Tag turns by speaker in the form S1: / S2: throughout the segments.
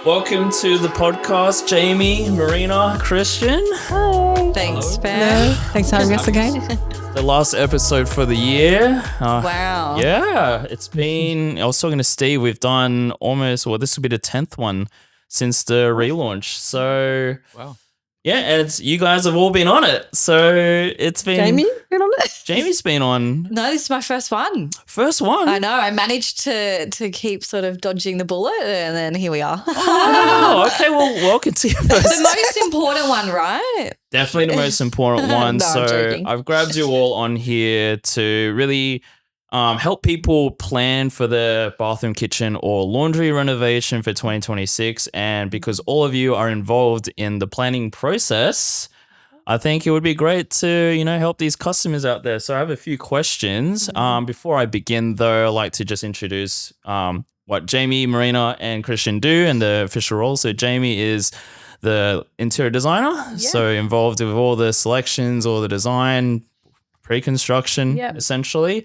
S1: Welcome to the podcast, Jamie, Marina, Kristian.
S2: Hi.
S3: Thanks, Bear.
S2: Thanks for having us again.
S1: The last episode for the year.
S3: Wow.
S1: Yeah, it's been, I was talking to Steve, we've done almost, this will be the 10th one since the relaunch. So,
S4: wow.
S1: Yeah, and it's you guys have all been on it. So it's been...
S2: Jamie been on it?
S1: Jamie's been on.
S3: No, this is my first one.
S1: First one?
S3: I know. I managed to keep sort of dodging the bullet and then here we are.
S1: Oh, okay. Well, welcome to your first.
S3: The most important one, right?
S1: Definitely the most important one.
S3: No, I'm
S1: So
S3: joking.
S1: I've grabbed you all on here to really help people plan for their bathroom, kitchen, or laundry renovation for 2026. And because all of you are involved in the planning process, I think it would be great to, help these customers out there. So I have a few questions. Before I begin, though, I'd like to just introduce what Jamie, Marina, and Kristian do and the official role. So Jamie is the interior designer, so involved with all the selections, all the design, pre-construction, essentially.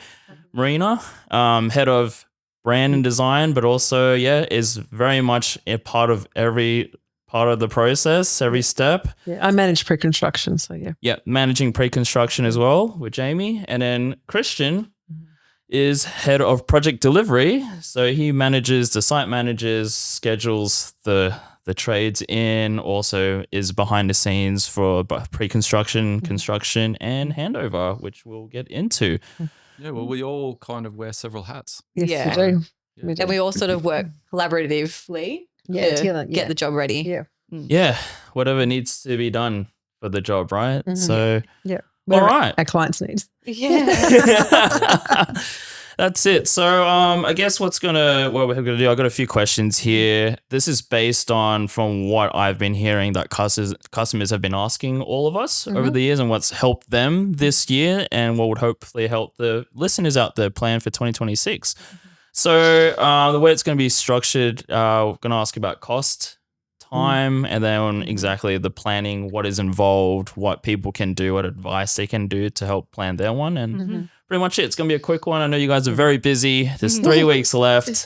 S1: Marina, head of brand and design, but also, is very much a part of every part of the process, every step.
S2: Yeah, I manage pre-construction, so yeah.
S1: Yeah, managing pre-construction as well with Jamie. And then Kristian is head of project delivery. So he manages the site managers, schedules the trades in, also is behind the scenes for pre-construction, construction, and handover, which we'll get into.
S4: Yeah, well, we all kind of wear several hats.
S2: Yes,
S3: Yeah.
S2: we do.
S4: Yeah.
S2: We do.
S3: And we all sort of work collaboratively
S2: together,
S3: get the job ready.
S2: Yeah.
S1: Yeah, whatever needs to be done for the job, right? So,
S2: Yeah.
S1: all right.
S2: Our clients' needs.
S3: Yeah.
S1: That's it. So I guess what we're going to do, I've got a few questions here. This is based on from what I've been hearing that customers have been asking all of us over the years and what's helped them this year and what would hopefully help the listeners out there plan for 2026. So the way it's going to be structured, we're going to ask about cost, time, and then exactly the planning, what is involved, what people can do, what advice they can do to help plan their one. And pretty much it. It's going to be a quick one. I know you guys are very busy. There's 3 weeks left.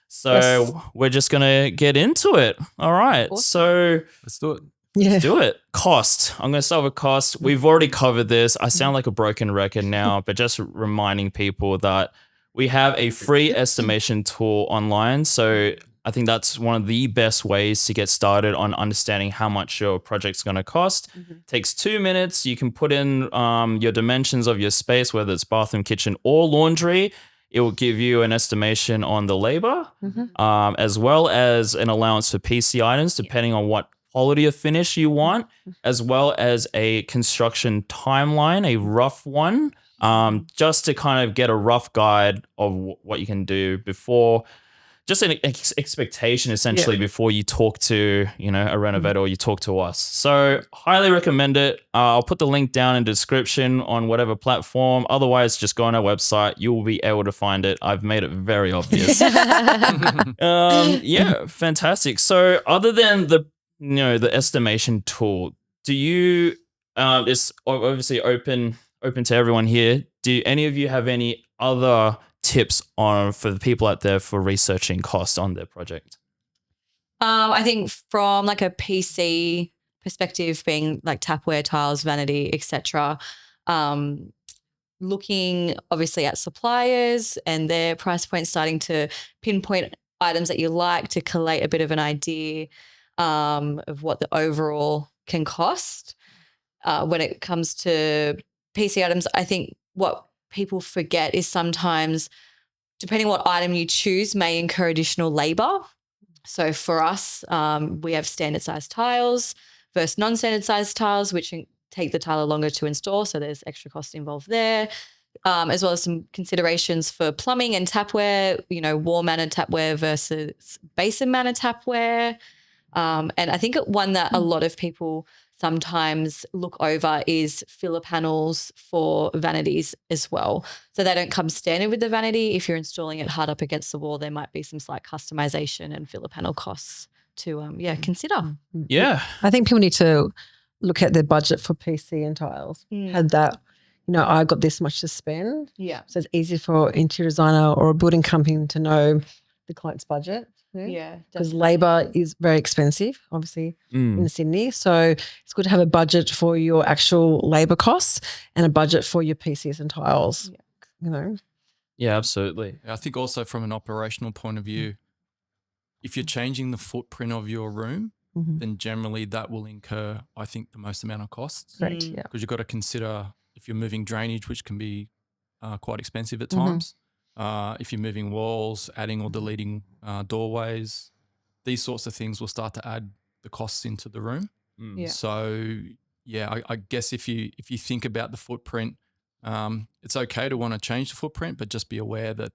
S1: So we're just going to get into it. All right.
S3: Awesome.
S1: So
S4: Let's do it.
S2: Yeah.
S1: let's do it. Cost. I'm going to start with cost. We've already covered this. I sound like a broken record now, but just reminding people that we have a free estimation tool online. So I think that's one of the best ways to get started on understanding how much your project's going to cost. Takes 2 minutes. You can put in your dimensions of your space, whether it's bathroom, kitchen, or laundry. It will give you an estimation on the labor, as well as an allowance for PC items, depending on what quality of finish you want, as well as a construction timeline, a rough one, just to kind of get a rough guide of what you can do before. Just an expectation, essentially, before you talk to, a renovator or you talk to us. So highly recommend it. I'll put the link down in the description on whatever platform. Otherwise, just go on our website. You will be able to find it. I've made it very obvious. Fantastic. So other than the estimation tool, do you, it's obviously open to everyone here. Do any of you have any other tips for the people out there for researching cost on their project?
S3: I think from like a PC perspective, being like tapware, tiles, vanity, etc. Looking obviously at suppliers and their price points, starting to pinpoint items that you like to collate a bit of an idea of what the overall can cost. When it comes to PC items, I think what people forget is sometimes, depending what item you choose, may incur additional labor. So for us, we have standard size tiles versus non-standard size tiles, which take the tile longer to install. So there's extra cost involved there, as well as some considerations for plumbing and tapware, wall mounted tapware versus basin mounted tapware. And I think one that a lot of people sometimes look over is filler panels for vanities as well. So they don't come standard with the vanity. If you're installing it hard up against the wall, there might be some slight customization and filler panel costs to consider.
S1: Yeah.
S2: I think people need to look at their budget for PC and tiles. Had that, I got this much to spend.
S3: Yeah.
S2: So it's easy for interior designer or a building company to know the client's budget.
S3: Yeah.
S2: Because
S3: definitely.
S2: labor is very expensive, obviously,
S1: Mm.
S2: in Sydney. So it's good to have a budget for your actual labor costs and a budget for your PCs and tiles.
S1: Yeah, absolutely.
S4: I think also from an operational point of view, if you're changing the footprint of your room, then generally that will incur, I think, the most amount of costs.
S2: Correct. Yeah.
S4: Because you've got to consider if you're moving drainage, which can be quite expensive at times. If you're moving walls, adding or deleting doorways, these sorts of things will start to add the costs into the room.
S1: Mm.
S3: Yeah.
S4: So I guess if you think about the footprint, it's okay to want to change the footprint, but just be aware that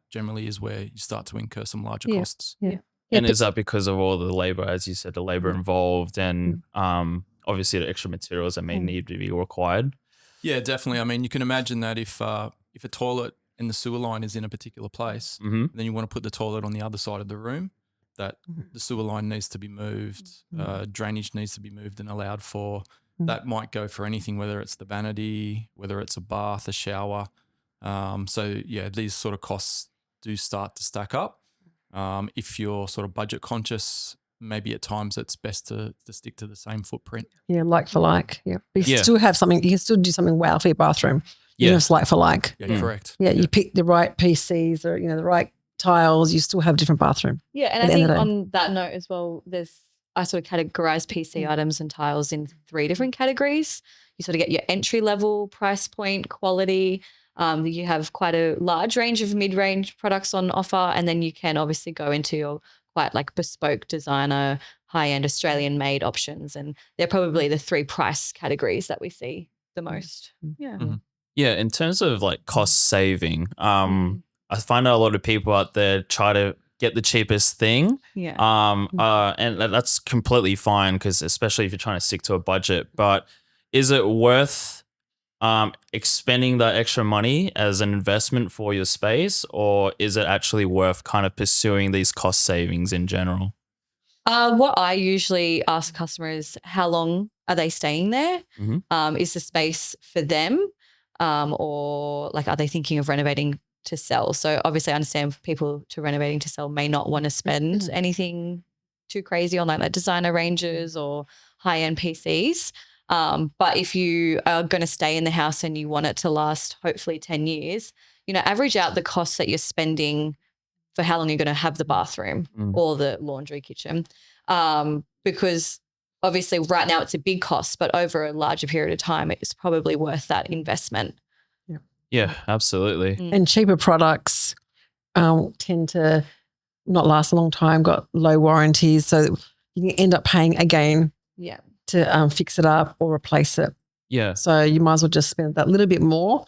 S4: generally is where you start to incur some larger costs.
S2: Yeah.
S1: And is that because of all the labor, as you said, the labor involved and obviously the extra materials that may need to be required?
S4: Yeah, definitely. I mean, you can imagine that if a toilet and the sewer line is in a particular place, then you want to put the toilet on the other side of the room, that the sewer line needs to be moved, drainage needs to be moved and allowed for. That might go for anything, whether it's the vanity, whether it's a bath, a shower. So, yeah, these sort of costs do start to stack up. If you're sort of budget conscious, maybe at times it's best to stick to the same footprint.
S2: Yeah, like for like. Yeah. But you still have something, you can still do something wow for your bathroom.
S1: Yeah.
S2: It's like for like.
S4: Yeah, correct.
S2: Yeah, you pick the right PCs or, the right tiles, you still have a different bathroom.
S3: Yeah, and I think on that note as well, I sort of categorize PC items and tiles in 3 different categories. You sort of get your entry level, price point, quality. You have quite a large range of mid-range products on offer, and then you can obviously go into your quite like bespoke designer, high-end Australian-made options, and they're probably the 3 price categories that we see the most. Yeah.
S1: Yeah, in terms of like cost saving, I find out a lot of people out there try to get the cheapest thing.
S3: Yeah.
S1: And that's completely fine because especially if you're trying to stick to a budget. But is it worth expending that extra money as an investment for your space, or is it actually worth kind of pursuing these cost savings in general?
S3: What I usually ask customers, how long are they staying there? Is the space for them? Or like, are they thinking of renovating to sell? So obviously I understand people to renovating to sell may not want to spend anything too crazy on like designer ranges or high-end PCs. But if you are going to stay in the house and you want it to last hopefully 10 years, average out the costs that you're spending for how long you're going to have the bathroom or the laundry kitchen. Because obviously right now it's a big cost, but over a larger period of time, it's probably worth that investment.
S1: Yeah, absolutely.
S2: And cheaper products tend to not last a long time, got low warranties. So you can end up paying again to fix it up or replace it.
S1: Yeah.
S2: So you might as well just spend that little bit more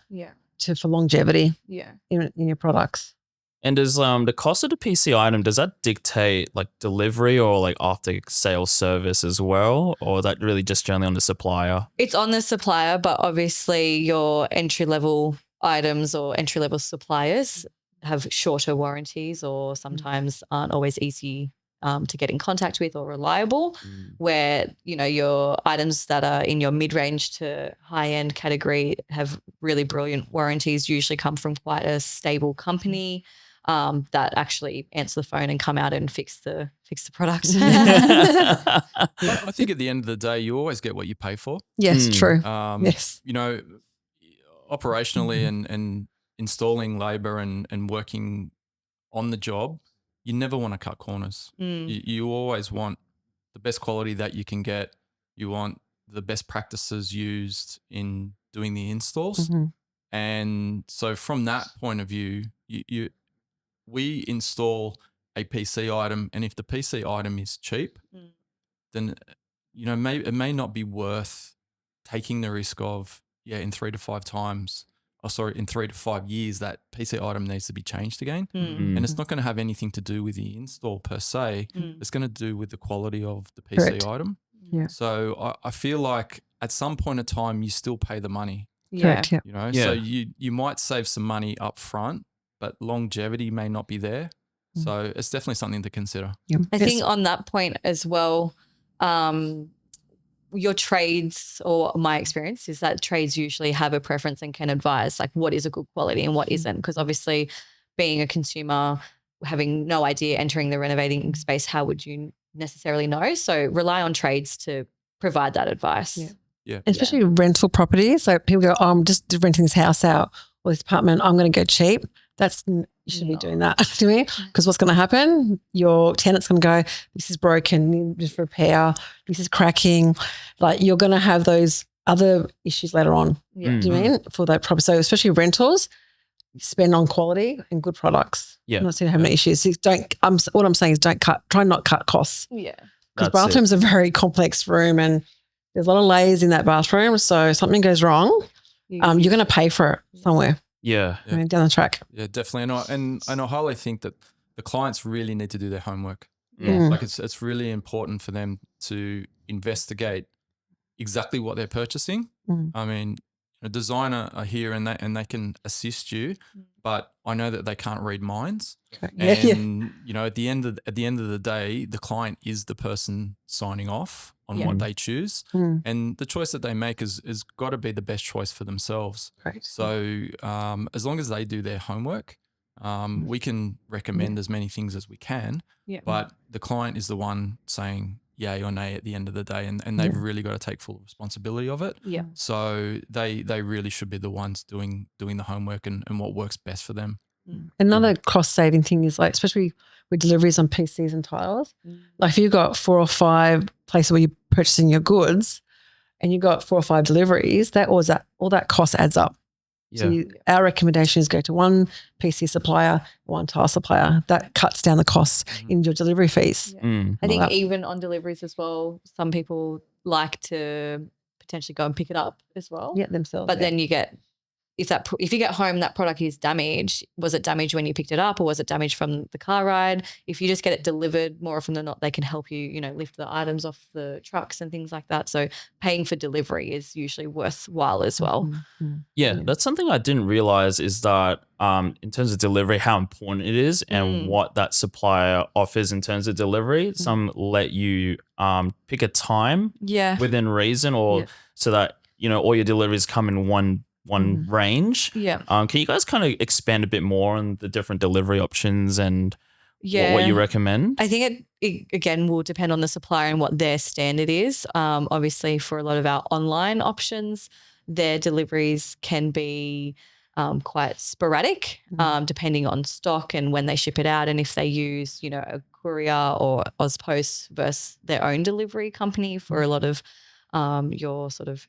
S2: for longevity in your products.
S1: And does the cost of the PC item, does that dictate like delivery or like after sales service as well? Or is that really just generally on the supplier?
S3: It's on the supplier, but obviously your entry-level items or entry-level suppliers have shorter warranties or sometimes aren't always easy to get in contact with or reliable, where, your items that are in your mid-range to high-end category have really brilliant warranties, usually come from quite a stable company that actually answer the phone and come out and fix the product.
S4: I think at the end of the day, you always get what you pay for.
S2: Yes, true. Yes.
S4: Operationally and installing labor and working on the job, you never want to cut corners. You always want the best quality that you can get. You want the best practices used in doing the installs. And so from that point of view, we install a PC item, and if the PC item is cheap, then it may not be worth taking the risk of in 3 to 5 times. In 3 to 5 years, that PC item needs to be changed again. And it's not going to have anything to do with the install per se. It's going to do with the quality of the PC item.
S2: Yeah.
S4: So I feel like at some point in time, you still pay the money.
S2: Correct. Yeah.
S4: So you might save some money up front, but longevity may not be there. So it's definitely something to consider.
S2: Yeah.
S3: I think on that point as well, your trades, or my experience is that trades usually have a preference and can advise like what is a good quality and what isn't, because obviously being a consumer, having no idea entering the renovating space, how would you necessarily know? So rely on trades to provide that advice.
S2: Yeah.
S4: Yeah.
S2: Especially rental properties. So people go, oh, I'm just renting this house out or this apartment. I'm going to go cheap. You shouldn't be doing that to me, because what's going to happen? Your tenant's going to go, this is broken, just repair. This is cracking. Like, you're going to have those other issues later on.
S3: Yeah.
S2: Do you mean for that property? So especially rentals, spend on quality and good products.
S1: Yeah.
S2: I'm not saying have any issues. So what I'm saying is try not cut costs.
S3: Yeah.
S2: Because bathrooms are a very complex room and there's a lot of layers in that bathroom. So if something goes wrong, you're going to pay for it somewhere.
S1: Yeah.
S2: Down the track.
S4: Yeah, definitely. And I highly think that the clients really need to do their homework.
S2: Yeah.
S4: Like it's really important for them to investigate exactly what they're purchasing. I mean, a designer are here and they can assist you, but I know that they can't read minds.
S2: Okay.
S4: And you know, at the end of the day, the client is the person signing off on what they choose, and the choice that they make is got to be the best choice for themselves.
S2: Great.
S4: So as long as they do their homework, we can recommend as many things as we can.
S3: Yeah.
S4: But the client is the one saying yay or nay at the end of the day, and they've really got to take full responsibility of it.
S3: Yeah.
S4: So they really should be the ones doing the homework and what works best for them.
S2: Another cost saving thing is, like, especially with deliveries on PCs and tiles, like if you've got 4 or 5 places where you're purchasing your goods and you've got 4 or 5 deliveries, all that cost adds up.
S1: Yeah.
S2: So our recommendation is go to one PC supplier, one tile supplier. That cuts down the cost in your delivery fees.
S3: Yeah. I think even on deliveries as well, some people like to potentially go and pick it up as well.
S2: Yeah, themselves.
S3: But then you get, if you get home, that product is damaged. Was it damaged when you picked it up, or was it damaged from the car ride? If you just get it delivered, more often than not, they can help you, lift the items off the trucks and things like that. So paying for delivery is usually worthwhile as well.
S1: Yeah, that's something I didn't realize, is that in terms of delivery, how important it is and what that supplier offers in terms of delivery. Some let you pick a time within reason, or so that, all your deliveries come in one range.
S3: Yeah.
S1: Can you guys kind of expand a bit more on the different delivery options and what you recommend?
S3: I think it again will depend on the supplier and what their standard is. Obviously, for a lot of our online options, their deliveries can be quite sporadic, depending on stock and when they ship it out, and if they use, a courier or Ozpost versus their own delivery company. For a lot of your sort of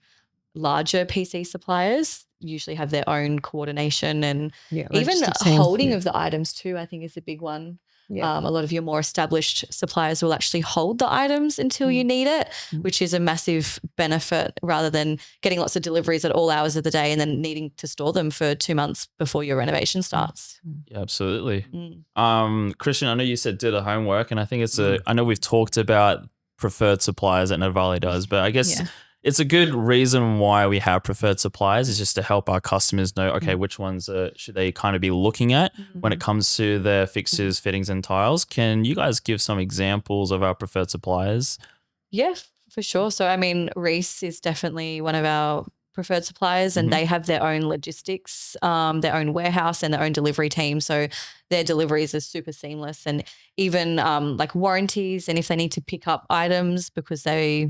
S3: larger PC suppliers usually have their own coordination, and even holding of the items too, I think, is a big one. A lot of your more established suppliers will actually hold the items until you need it, which is a massive benefit, rather than getting lots of deliveries at all hours of the day and then needing to store them for 2 months before your renovation starts.
S1: Yeah, absolutely. Kristian, I know you said do the homework, and I think I know we've talked about preferred suppliers that Novalé does, but I guess it's a good reason why we have preferred suppliers, is just to help our customers know, okay, which ones should they kind of be looking at when it comes to their fixtures, fittings, and tiles. Can you guys give some examples of our preferred suppliers?
S3: Yeah, for sure. So, I mean, Reese is definitely one of our preferred suppliers, and they have their own logistics, their own warehouse and their own delivery team. So their deliveries are super seamless, and even like warranties, and if they need to pick up items because there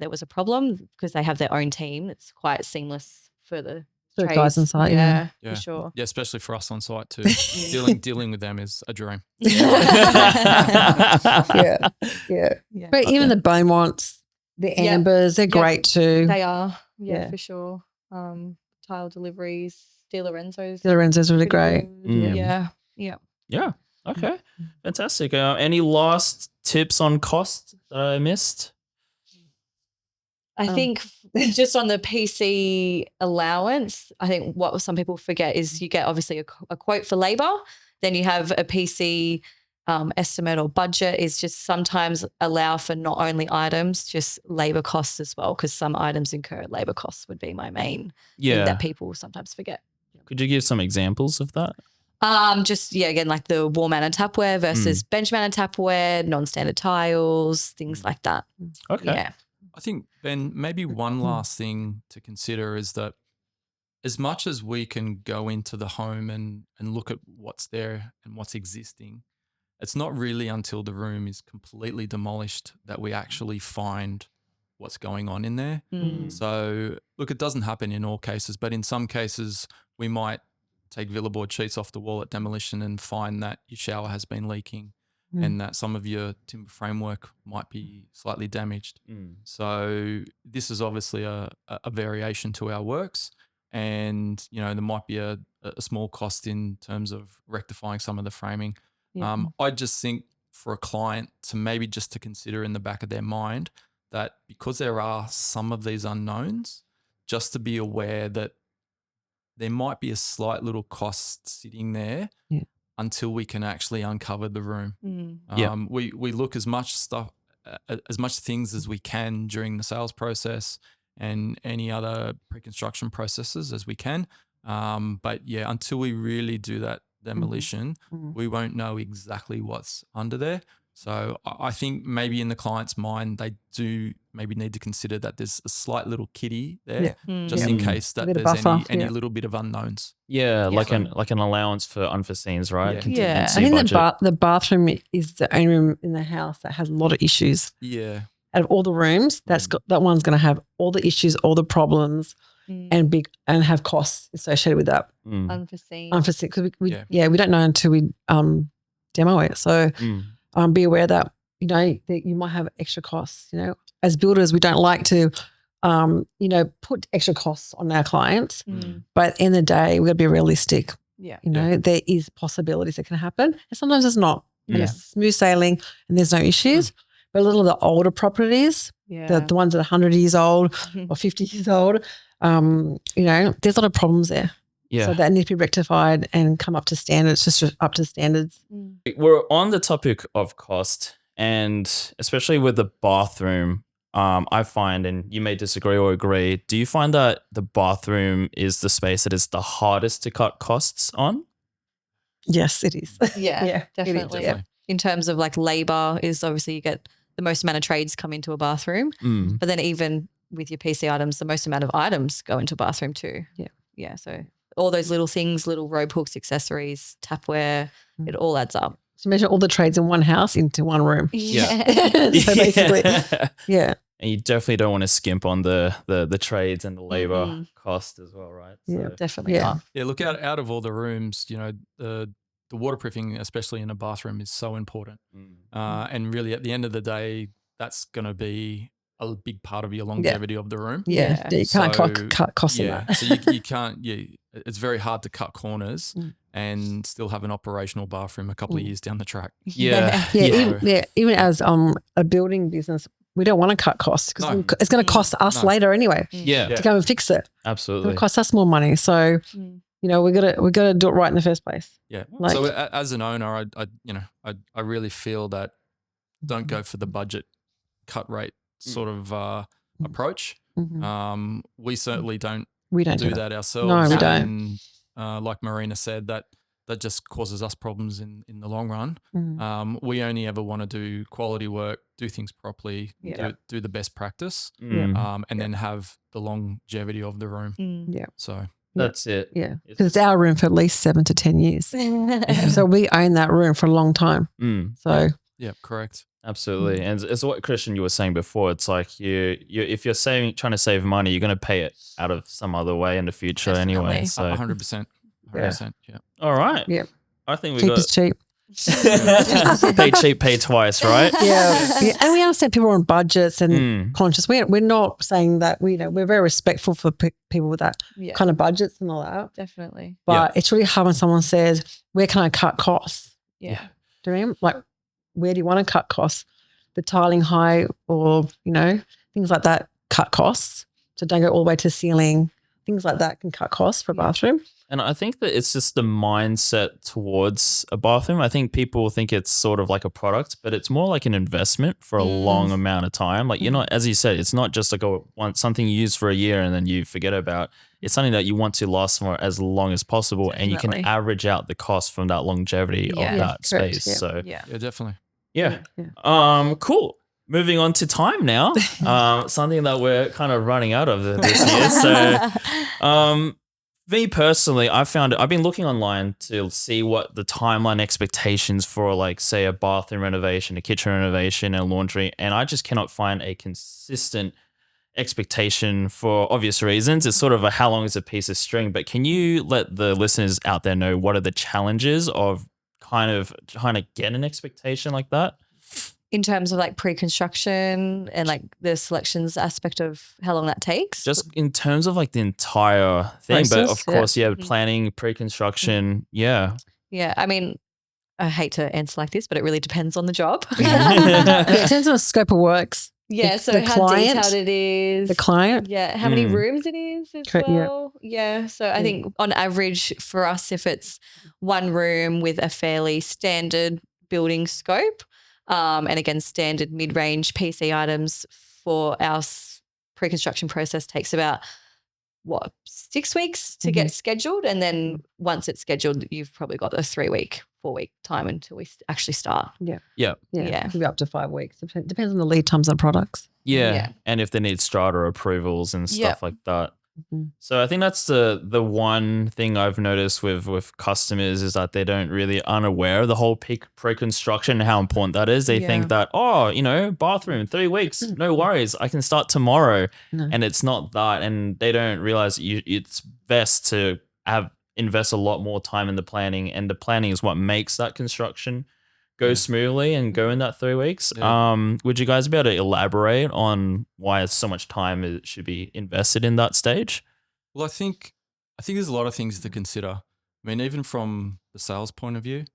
S3: was a problem, because they have their own team, it's quite seamless for the
S2: guys on site.
S3: Yeah, for sure.
S4: Yeah, especially for us on site too. dealing with them is a dream.
S2: Yeah. But even the Beaumonts, the Ambers, they're great too.
S3: They are, for sure. Tile deliveries, De Lorenzo's.
S2: De Lorenzo's really great.
S3: Yeah.
S1: Yeah. Okay. Fantastic. Any last tips on cost that I missed?
S3: I think just on the PC allowance, I think what some people forget is you get obviously a quote for labor, then you have a PC estimate or budget is just sometimes allow for not only items, just labor costs as well, because some items incur labor costs would be my main thing that people sometimes forget.
S1: Could you give some examples of that?
S3: Again, like the wall mounted tapware versus bench mounted tapware, non-standard tiles, things like that.
S1: Okay.
S3: Yeah.
S4: I think, Ben, maybe one last thing to consider is that as much as we can go into the home and look at what's there and what's existing, it's not really until the room is completely demolished that we actually find what's going on in there. So look, it doesn't happen in all cases, but in some cases we might take villa board sheets off the wall at demolition and find that your shower has been leaking and that some of your timber framework might be slightly damaged. So this is obviously a variation to our works, and there might be a small cost in terms of rectifying some of the framing. I just think for a client to maybe just to consider in the back of their mind that because there are some of these unknowns, just to be aware that there might be a slight little cost sitting there until we can actually uncover the room. We look as much things as we can during the sales process and any other pre-construction processes as we can. But until we really do that demolition, we won't know exactly what's under there. So I think maybe in the client's mind, they do maybe need to consider that there's a slight little kitty there, just in case that there's any little bit of unknowns.
S1: Like an allowance for unforeseens, right?
S4: Yeah.
S1: Contingency
S2: I think
S1: budget.
S2: the bathroom is the only room in the house that has a lot of issues.
S4: Yeah.
S2: Out of all the rooms, that one's going to have all the issues, all the problems, and have costs associated with that.
S3: Unforeseen.
S2: Because we don't know until we demo it. So be aware that that you might have extra costs. As builders, we don't like to put extra costs on our clients, but in the day, we got to be realistic. There is possibilities that can happen, and sometimes it's not. And it's smooth sailing, and there's no issues. But a little of the older properties, the ones that are 100 years old or 50 years old, there's a lot of problems there. So that need to be rectified and come up to standards, just up to standards.
S1: We're on the topic of cost, and especially with the bathroom, I find, and you may disagree or agree, do you find that the bathroom is the space that is the hardest to cut costs on?
S2: Yes, it is.
S3: Yeah, definitely.
S4: Definitely.
S3: In terms of like labor, is obviously you get the most amount of trades come into a bathroom, but then even with your PC items, the most amount of items go into a bathroom too. Yeah. So all those little things, little rope hooks, accessories, tapware, it all adds up.
S2: So measure all the trades in one house into one room.
S3: Yeah.
S2: So basically,
S1: And you definitely don't want to skimp on the trades and the labor cost as well, right?
S2: Yeah,
S1: So,
S2: definitely. Yeah.
S4: Look, out of all the rooms, the waterproofing, especially in a bathroom, is so important. And really, at the end of the day, that's going to be a big part of your longevity of the room.
S2: Yeah. You can't cut costs on that.
S4: So you can't. It's very hard to cut corners and still have an operational bathroom a couple of years down the track.
S2: Even as a building business, we don't want to cut costs because it's going to cost us later anyway. To go and fix it.
S1: Absolutely.
S2: It's going to cost us more money. So we got to do it right in the first place.
S4: Yeah. So as an owner, I really feel that don't go for the budget cut rate sort of approach. We certainly don't do that ourselves.
S2: No, we don't.
S4: And like Marina said, that just causes us problems in the long run. We only ever want to do quality work, do things properly, do the best practice, and then have the longevity of the room. So
S1: that's it.
S2: Yeah, because it's our room for at least 7 to 10 years. So we own that room for a long time. So
S4: correct.
S1: Absolutely. And it's what Kristian, you were saying before. It's like you if you're trying to save money, you're going to pay it out of some other way in the future anyway. So
S4: 100%. 100%. Yeah.
S1: All right.
S2: Yeah.
S1: I think we
S2: cheap
S1: got
S2: is cheap.
S1: pay cheap, pay twice, right?
S2: Yeah. And we understand people are on budgets and conscious. We're not saying that we're very respectful for people with that kind of budgets and all that.
S3: Definitely.
S2: But it's really hard when someone says, "Where can I cut costs?"
S3: Yeah.
S2: Do you know what I mean? Like, where do you want to cut costs? The tiling height or, things like that cut costs. So don't go all the way to ceiling. Things like that can cut costs for a bathroom.
S1: And I think that it's just the mindset towards a bathroom. I think people think it's sort of like a product, but it's more like an investment for a long amount of time. Like you're not, as you said, it's not just like something you use for a year and then you forget about. It's something that you want to last for as long as possible.
S3: Definitely.
S1: And you can average out the cost from that longevity of that space.
S2: Yeah.
S1: So
S4: Yeah, definitely.
S1: Yeah. Cool. Moving on to time now. Something that we're kind of running out of this year. So Me personally, I've been looking online to see what the timeline expectations for, like, say, a bathroom renovation, a kitchen renovation, and laundry, and I just cannot find a consistent expectation for obvious reasons. It's sort of a how long is a piece of string, but can you let the listeners out there know what are the challenges of kind of trying to get an expectation like that?
S3: In terms of like pre-construction and like the selections aspect of how long that takes?
S1: Just in terms of like the entire thing, but
S2: Process,
S1: of course, yeah,
S3: Mhm.
S1: planning, pre-construction, yeah.
S3: Yeah. I mean, I hate to answer like this, but it really depends on the job.
S2: Yeah, it depends on the scope of works.
S3: Yeah,
S2: The-
S3: so
S2: the
S3: how
S2: client-
S3: detailed it is.
S2: The client.
S3: Yeah, how many
S1: Mm.
S3: rooms it is as
S2: Correct, yeah.
S3: well. Yeah, so I
S2: Yeah.
S3: think on average for us, if it's one room with a fairly standard building scope, and again, standard mid-range PC items for our pre-construction process takes about 6 weeks to get scheduled, and then once it's scheduled, you've probably got a 3-week, 4-week time until we actually start.
S1: Yeah.
S2: Yeah,
S3: Yeah.
S2: could be up to 5 weeks. Depends on the lead times on products.
S1: Yeah.
S3: Yeah.
S1: And if they need strata approvals and stuff
S3: Yep.
S1: like that.
S2: Mhm.
S1: So I think that's the one thing I've noticed with customers is that they don't really unaware of the whole pre-construction and how important that is. They
S3: Yeah.
S1: think that, bathroom, 3 weeks, no worries, I can start tomorrow.
S2: No.
S1: And it's not that. And they don't realize it's best to invest a lot more time in the planning. And the planning is what makes that construction go smoothly and go in that 3 weeks.
S4: Yeah.
S1: Would you guys be able to elaborate on why so much time should be invested in that stage?
S4: Well, I think there's a lot of things to consider. I mean, even from the sales point of view,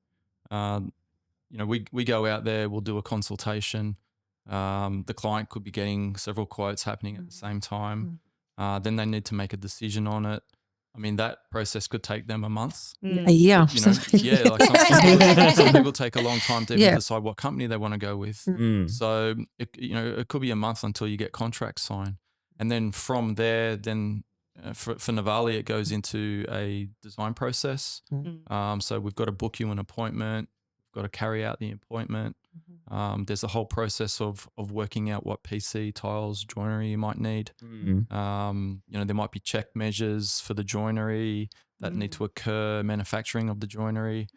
S4: we go out there, we'll do a consultation. The client could be getting several quotes happening at the same time. Then they need to make a decision on it. I mean, that process could take them a month.
S2: A year.
S4: Like some people take a long time to even decide what company they want to go with. So it could be a month until you get contracts signed, and then from there, for Novalé, it goes into a design process. So we've got to book you an appointment, we've got to carry out the appointment. There's a whole process of working out what PC, tiles, joinery you might need. There might be check measures for the joinery that need to occur, manufacturing of the joinery,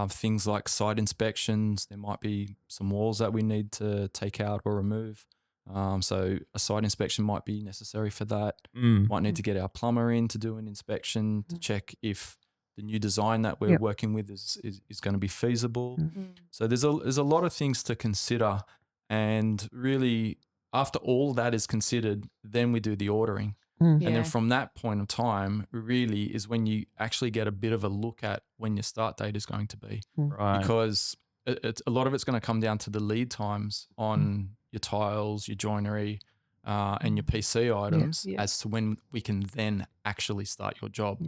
S4: things like site inspections. There might be some walls that we need to take out or remove. So a site inspection might be necessary for that. Might need to get our plumber in to do an inspection to check if the new design that we're working with is going to be feasible. So there's a lot of things to consider, and really after all that is considered, then we do the ordering. And then from that point of time really is when you actually get a bit of a look at when your start date is going to be.
S1: Right.
S4: Because a lot of it's going to come down to the lead times on your tiles, your joinery, and your PC items as to when we can then actually start your job.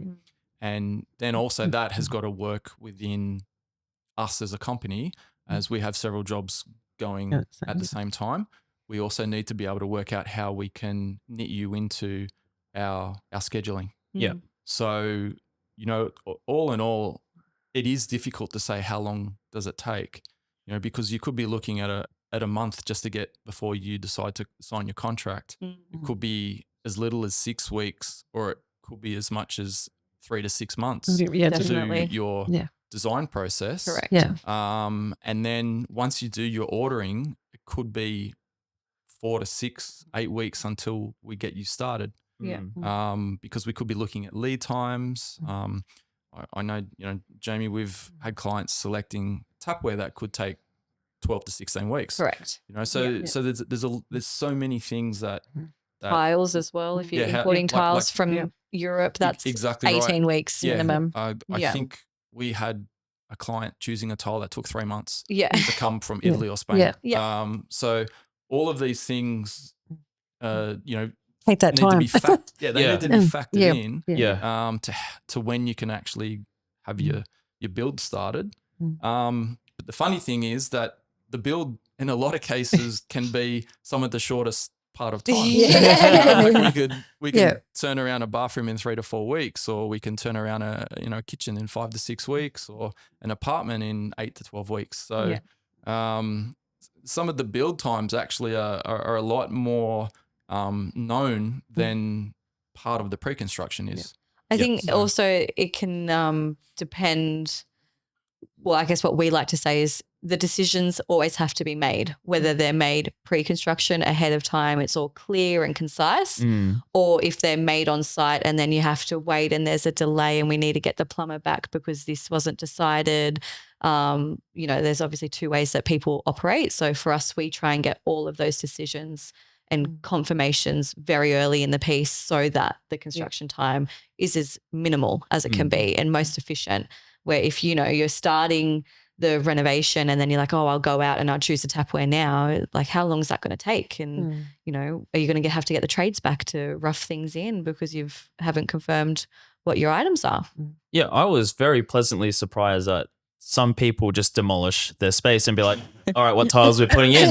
S4: And then also that has got to work within us as a company, as we have several jobs going at the same time. We also need to be able to work out how we can knit you into our scheduling.
S1: Yeah.
S4: So, all in all, it is difficult to say how long does it take, because you could be looking at a month just to get before you decide to sign your contract. It could be as little as 6 weeks, or it could be as much as 3 to 6 months
S3: Definitely.
S4: to your design process.
S3: Correct.
S2: Yeah.
S4: And then once you do your ordering, it could be 4 to 6, 8 weeks until we get you started. Because we could be looking at lead times. I know, Jamie, we've had clients selecting tapware that could take 12 to 16 weeks.
S3: Correct.
S4: So there's so many things that
S3: Tiles as well. If you're importing tiles from Europe, that's
S4: exactly
S3: 18 weeks minimum.
S4: I think we had a client choosing a tile that took 3 months
S3: to
S4: come from Italy or Spain. So all of these things,
S2: take that
S4: need
S2: time.
S4: to be they need to be factored in to when you can actually have your build started. But the funny thing is that the build in a lot of cases can be some of the shortest part of time. We could turn around a bathroom in 3 to 4 weeks, or we can turn around a kitchen in 5 to 6 weeks, or an apartment in 8 to 12 weeks. So some of the build times actually are a lot more known than part of the pre-construction is.
S3: I think also it can depend. Well, I guess what we like to say is the decisions always have to be made, whether they're made pre-construction ahead of time, it's all clear and concise, or if they're made on site and then you have to wait and there's a delay and we need to get the plumber back because this wasn't decided. There's obviously two ways that people operate. So for us, we try and get all of those decisions and confirmations very early in the piece so that the construction time is as minimal as it can be and most efficient. Where if, you're starting the renovation and then you're like, oh, I'll go out and I'll choose a tapware now, like how long is that going to take? And, are you going to have to get the trades back to rough things in because you haven't confirmed what your items are?
S1: Yeah, I was very pleasantly surprised that some people just demolish their space and be like, all right, what tiles we're putting in?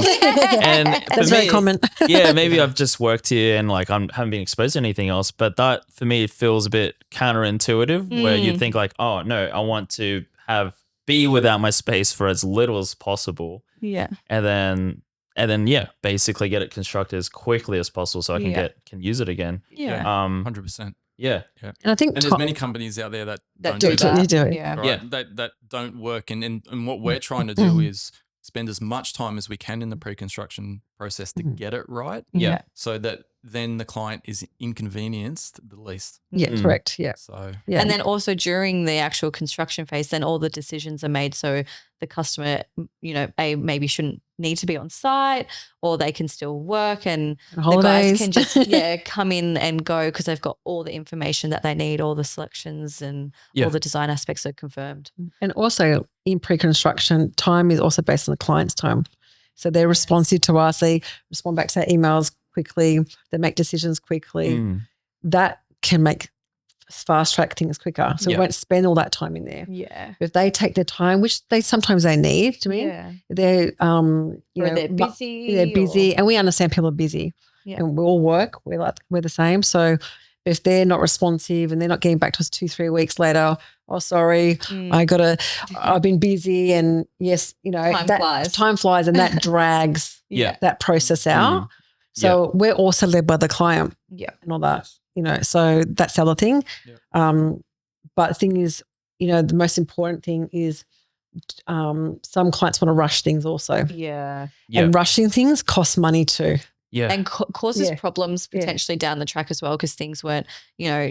S1: And
S2: That's very common.
S1: Yeah, maybe I've just worked here and like I haven't been exposed to anything else. But that for me feels a bit counterintuitive where you think like, oh no, I want to be without my space for as little as possible.
S3: Yeah.
S1: And then basically get it constructed as quickly as possible so I can use it again.
S3: Yeah.
S4: 100%.
S1: Yeah.
S2: And I think
S4: there's many companies out there that don't
S2: do
S4: do that.
S2: You do it.
S3: Yeah.
S4: Right? That don't work. And what we're trying to do is spend as much time as we can in the pre-construction process to get it right.
S3: Yeah.
S4: So that then the client is inconvenienced the least.
S2: Yeah, correct. Yeah.
S4: So
S3: And then also during the actual construction phase, then all the decisions are made. So the customer, maybe shouldn't need to be on site or they can still work and the guys can just come in and go because they've got all the information that they need, all the selections and all the design aspects are confirmed.
S2: And also in pre-construction, time is also based on the client's time. So they're responsive to us. They respond back to our emails quickly. They make decisions quickly. That can make fast track things quicker. So we won't spend all that time in there.
S3: Yeah.
S2: If they take their time, which sometimes they need to me, they're
S3: they're busy.
S2: They're busy, and we understand people are busy.
S3: Yeah.
S2: And we all work. We're the same. So if they're not responsive and they're not getting back to us 2-3 weeks later, oh sorry, I've been busy, and yes, time flies and that drags that process out. So we're also led by the client and all that. So that's the other thing. But the thing is, the most important thing is some clients want to rush things also.
S3: Yeah.
S2: And rushing things costs money too.
S1: Yeah.
S3: And causes problems potentially down the track as well because things weren't,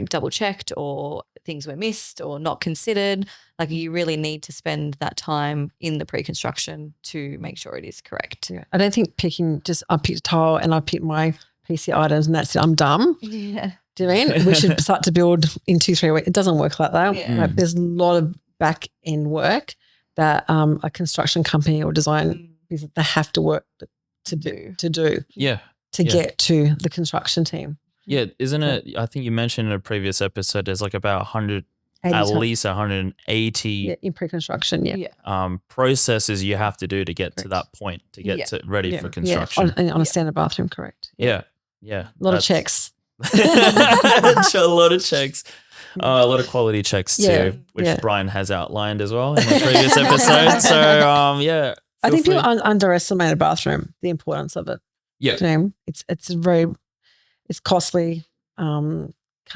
S3: double checked or things were missed or not considered. Like you really need to spend that time in the pre-construction to make sure it is correct.
S2: Yeah. I don't think I pick a tile and I pick my PC items and that's it, I'm done.
S3: Yeah.
S2: Do you mean we should start to build in 2-3 weeks? It doesn't work like that.
S3: Yeah.
S2: Like, there's a lot of back end work that a construction company or design business they have to work to do.
S1: Yeah.
S2: To get to the construction team.
S1: Yeah, isn't it? I think you mentioned in a previous episode there's like about 100, at least 180
S2: in pre-construction.
S1: processes you have to do to get to that point to get to ready for construction.
S2: On a standard bathroom, correct.
S1: Yeah.
S2: A lot of checks.
S1: A lot of checks. A lot of quality checks too, which Brian has outlined as well in the previous episode. So
S2: I think people underestimate a bathroom, the importance of it.
S1: Yeah.
S2: It's costly. Can't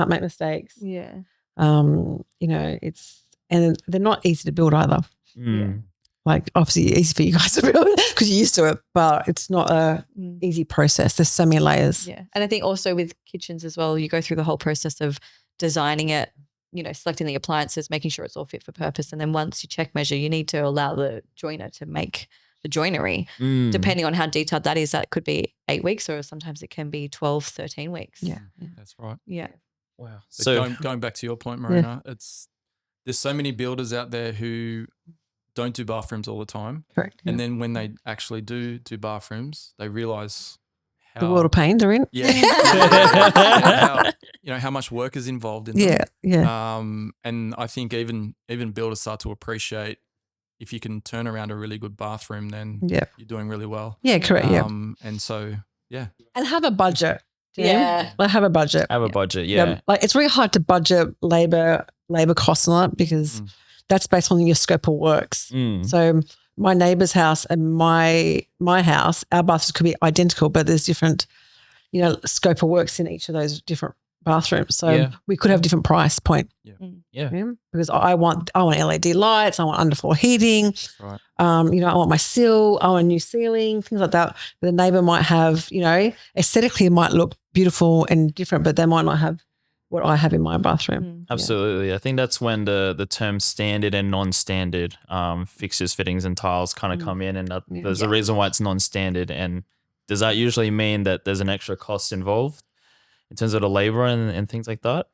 S2: make mistakes.
S3: Yeah.
S2: And they're not easy to build either. Like obviously easy for you guys to build because you're used to it, but it's not a easy process. There's so many layers.
S3: Yeah. And I think also with kitchens as well, you go through the whole process of designing it, selecting the appliances, making sure it's all fit for purpose. And then once you check measure, you need to allow the joiner to make the joinery. Depending on how detailed that is, that could be 8 weeks or sometimes it can be 12, 13 weeks.
S2: Yeah.
S4: That's right.
S3: Yeah.
S1: Wow.
S4: So going back to your point, Marina, there's so many builders out there who don't do bathrooms all the time.
S2: Correct.
S4: And then when they actually do bathrooms, they realize how
S2: the world of pain they're in.
S4: How much work is involved in them.
S2: Yeah.
S4: And I think even builders start to appreciate if you can turn around a really good bathroom, then you're doing really well.
S2: Yeah, correct.
S4: And so
S2: And have a budget.
S3: Yeah.
S2: Like have a budget.
S1: Have a budget. Yeah.
S2: Like it's really hard to budget labor costs on it because that's based on your scope of works. So my neighbour's house and my house, our bathrooms could be identical, but there's different, scope of works in each of those different bathroom. So
S1: Yeah.
S2: we could have different price point.
S1: Yeah.
S2: Because I want LED lights, I want underfloor heating.
S4: That's right.
S2: I want my sill, I want a new ceiling, things like that. But the neighbor might have, aesthetically it might look beautiful and different, but they might not have what I have in my bathroom.
S1: Absolutely. I think that's when the term standard and non-standard fixtures, fittings, and tiles kind of come in, and there's a reason why it's non-standard. And does that usually mean that there's an extra cost involved in terms of the labor and things like that?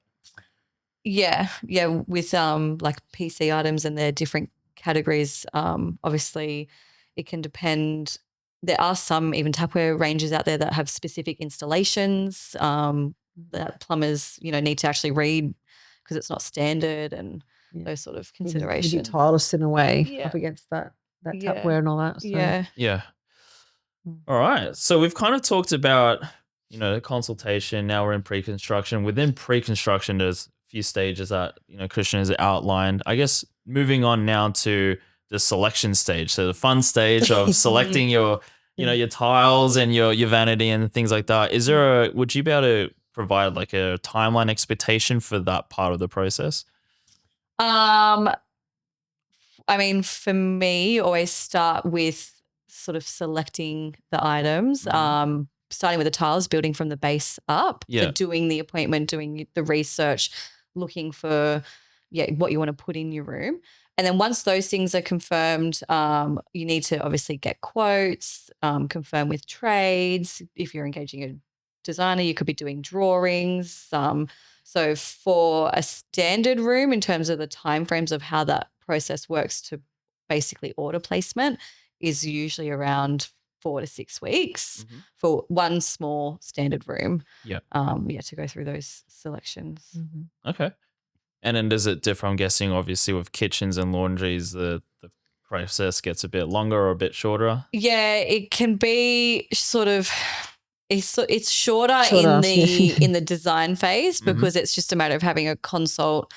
S3: Yeah. With like PC items and their different categories, obviously it can depend. There are some even tapware ranges out there that have specific installations that plumbers, need to actually read because it's not standard and those sort of considerations.
S2: Your tile is sitting away up against that tapware and all that. So.
S3: Yeah.
S1: All right. So we've kind of talked about, the consultation. Now we're in pre-construction. Within pre-construction, there's a few stages that, Kristian has outlined. I guess moving on now to the selection stage. So the fun stage of selecting your, your tiles and your vanity and things like that. Would you be able to provide like a timeline expectation for that part of the process?
S3: I mean, for me, always start with sort of selecting the items, starting with the tiles, building from the base up.
S1: Yeah.
S3: So doing the appointment, doing the research, looking for what you want to put in your room. And then once those things are confirmed, you need to obviously get quotes, confirm with trades. If you're engaging a designer, you could be doing drawings. So for a standard room, in terms of the timeframes of how that process works to basically order placement, is usually around 4 to 6 weeks for one small standard room.
S1: Yeah.
S3: To go through those selections.
S1: Okay. And then does it differ? I'm guessing obviously with kitchens and laundries, the process gets a bit longer or a bit shorter.
S3: Yeah, it can be sort of. It's shorter in the design phase because it's just a matter of having a consult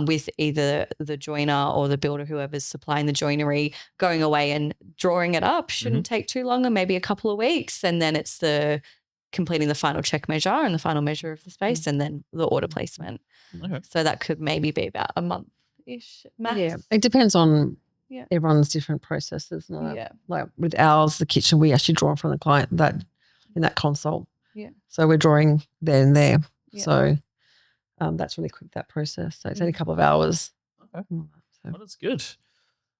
S3: with either the joiner or the builder, whoever's supplying the joinery, going away and drawing it up. Shouldn't take too long, or maybe a couple of weeks, and then it's the completing the final check measure and the final measure of the space, and then the order placement.
S1: Okay.
S3: So that could maybe be about a month-ish max.
S2: Yeah, it depends on everyone's different processes. And all that.
S3: Yeah.
S2: Like with ours, the kitchen, we actually draw from the client in that consult.
S3: Yeah.
S2: So we're drawing there and there.
S3: Yeah.
S2: So that's really quick, that process. So it's only a couple of hours.
S1: Okay. Well, that's good.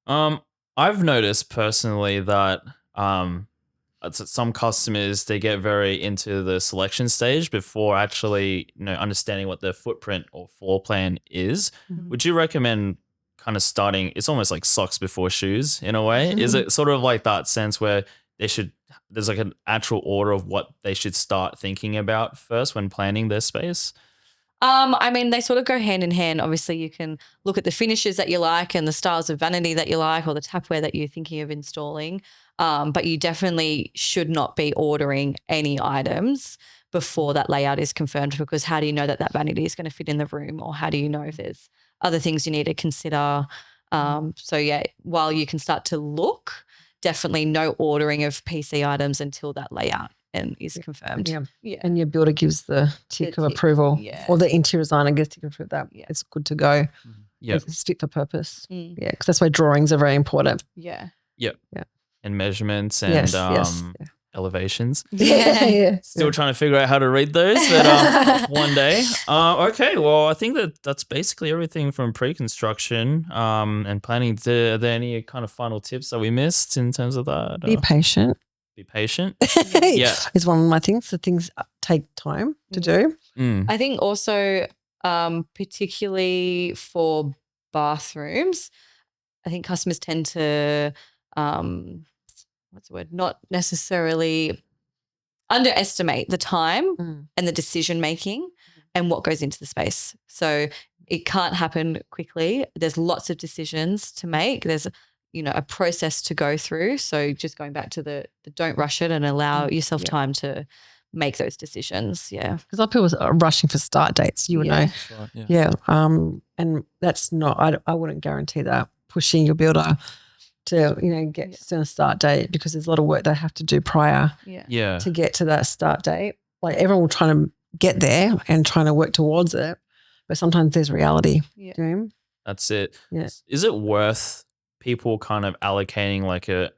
S1: I've noticed personally that some customers, they get very into the selection stage before actually, understanding what their footprint or floor plan is. Would you recommend kind of starting, it's almost like socks before shoes in a way? Is it sort of like that sense where there's like an actual order of what they should start thinking about first when planning their space?
S3: I mean, they sort of go hand in hand. Obviously, you can look at the finishes that you like and the styles of vanity that you like, or the tapware that you're thinking of installing. But you definitely should not be ordering any items before that layout is confirmed, because how do you know that vanity is going to fit in the room, or how do you know if there's other things you need to consider? While you can start to look, definitely no ordering of PC items until that layout is confirmed.
S2: Yeah. And your builder gives the tick of approval, or the interior designer gives tick of approval that it's good to go.
S1: Yeah.
S2: It's fit for purpose. Yeah, because that's why drawings are very important.
S3: Yeah.
S1: And measurements and elevations. Still trying to figure out how to read those, but one day. Okay, well, I think that's basically everything from pre-construction and planning. Are there any kind of final tips that we missed in terms of that?
S2: Be patient.
S1: Be patient.
S2: Is one of my things. The things take time to do.
S3: I think also, particularly for bathrooms, I think customers tend to not necessarily underestimate the time and the decision making and what goes into the space. So it can't happen quickly. There's lots of decisions to make. There's a process to go through. So just going back to the don't rush it and allow yourself time to make those decisions. Yeah.
S2: Because a lot of people are rushing for start dates, you would know.
S4: Right,
S2: yeah. And that's not, I wouldn't guarantee that, pushing your builder to, get to a start date, because there's a lot of work they have to do prior to get to that start date. Like everyone will try to get there and trying to work towards it. But sometimes there's reality.
S3: Yeah.
S2: Do you know what I mean?
S1: That's it.
S2: Yeah.
S1: Is it worth people kind of allocating like a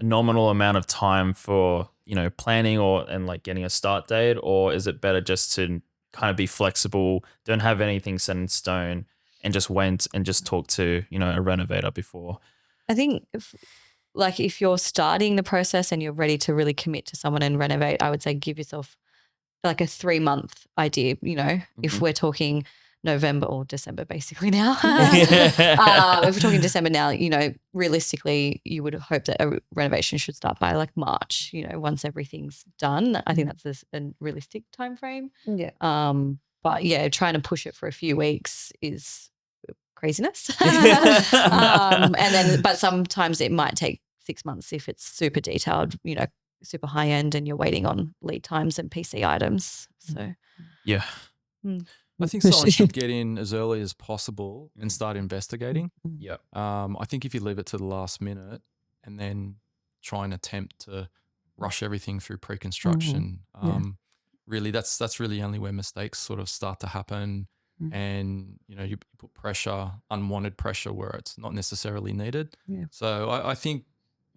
S1: nominal amount of time for, planning and like getting a start date? Or is it better just to kind of be flexible, don't have anything set in stone, and just wait and just talk to, a renovator before?
S3: I think if you're starting the process and you're ready to really commit to someone and renovate, I would say give yourself like a 3-month idea, if we're talking November or December basically now. If we're talking December now, realistically you would hope that a renovation should start by like March, once everything's done. I think that's a realistic time frame.
S2: Yeah.
S3: But yeah, trying to push it for a few weeks is craziness. But sometimes it might take 6 months if it's super detailed, super high end, and you're waiting on lead times and PC items. So
S1: yeah.
S4: I think someone should get in as early as possible and start investigating.
S1: Yeah.
S4: I think if you leave it to the last minute and then try and attempt to rush everything through pre-construction, really that's really only where mistakes sort of start to happen. And, you put pressure, unwanted pressure where it's not necessarily needed.
S2: Yeah.
S4: So I think